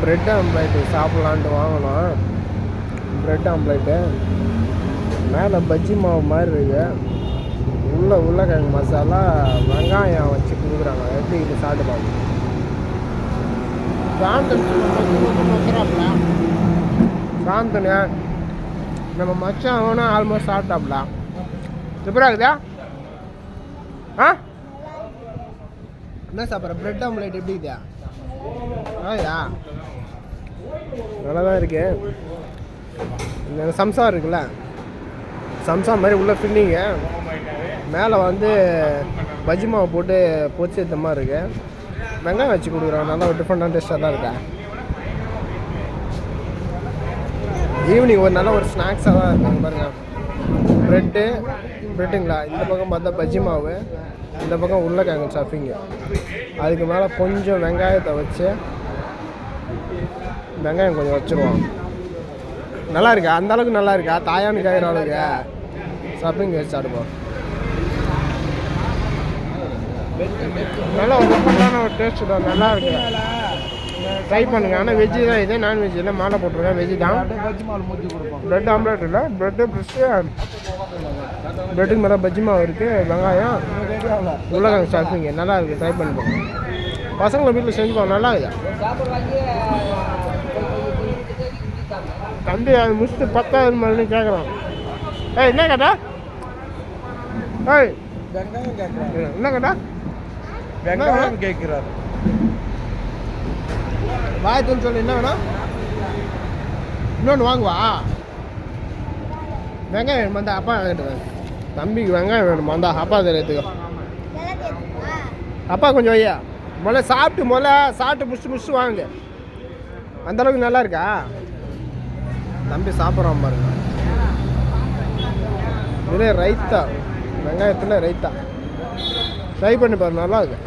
Bread omelette சாப்பிட்லான்ட்டு வாங்கினோம். Bread omelette மேலே பஜ்ஜி மாவு மாதிரி இருக்கு. உருளைக்கிழங்கு மசாலா வெங்காயம் வச்சு கொடுக்குறாங்க. எப்படி இது சாப்பிட்டு பார்க்கணும். சாந்தனு நம்ம மச்சான் அவனும் ஆல்மோஸ்ட் சாப்பிட்டாப்ல. எப்படா இருக்குதா? என்ன சாப்பிட்ற? ப்ரெட் ஆம்லேட் எப்படி இருக்குதா? நல்லா தான் இருக்கு. இந்த சம்சா இருக்குல்ல, சம்சா மாதிரி உள்ள ஃபில்லிங்கு, மேலே வந்து பஜ்ஜி மாவு போட்டு பொரிச்சு எடுத்த மாதிரி இருக்கு. வெங்காயம் வச்சு கொடுக்குறாங்க. நல்லா ஒரு டிஃப்ரெண்டான டேஸ்ட்டாக தான் இருக்கேன். ஈவினிங் ஒரு நல்ல ஒரு ஸ்நாக்ஸாக தான் இருக்காங்க பாருங்கள். ப்ரெட்டுங்களா, இந்த பக்கம் பார்த்தா பஜ்ஜி மாவு, இந்த பக்கம் உருளைக்கிழங்கு ஸ்டஃபிங்கு, அதுக்கு மேலே கொஞ்சம் வெங்காயத்தை வச்சு வெங்காயம் கொஞ்சம் வச்சுருவோம். நல்லா இருக்கா? அந்த அளவுக்கு நல்லா இருக்கா? தாயானு காய்கிற அளவுக்கு ஸ்டஃபிங் வச்சு சாப்பிடுவோம். நல்லா ஒரு டிஃப்ரெண்டான ஒரு டேஸ்ட்டு தான். நல்லா இருக்கு, ட்ரை பண்ணுங்கள். ஆனால் வெஜ்ஜு தான் இது, நான்வெஜ் இல்லை. மாலை போட்டிருக்கேன், வெஜ்ஜு தான். ப்ரெட் ஆம்லேட் இல்லை, ப்ரெட்டு ப்ளஸ்ஸு ப்ரெட்டுக்கு மேலே பஜ்ஜி மாவு இருக்குது, வெங்காயம், உருளைக்கிழங்கு ஸ்டஃபிங்க. நல்லா இருக்குது, ட்ரை பண்ணுவோம். பசங்களை வீட்டில் செஞ்சுப்போம். நல்லா இருக்குது. தம்பி அது முடிச்சுட்டு 10,000 மறுபடியும் கேட்குறான். என்ன கேட்டா? வெங்காயம் கேட்குறாரு. என்ன கேட்டா? வெங்காயம் கேட்குறாரு. வாயத்துன்னு சொல்லி என்ன வேணும்? இன்னொன்று வாங்குவா. வெங்காயம் வேணுமா? அந்த அப்பா கேட்டுவேன். தம்பிக்கு வெங்காயம் வேணுமா? அந்த அப்பா தெரியுதுக்கு அப்பா கொஞ்சம் ஐயா சாப்பிட்டு முடிச்சு வாங்க. அந்தளவுக்கு நல்லா இருக்கா? தம்பி சாப்பிட்றான் பாருங்க. இதில் ரைத்தா, வெங்காயத்தில் ரைத்தா ட்ரை பண்ணி பாரு, நல்லா இருக்கு.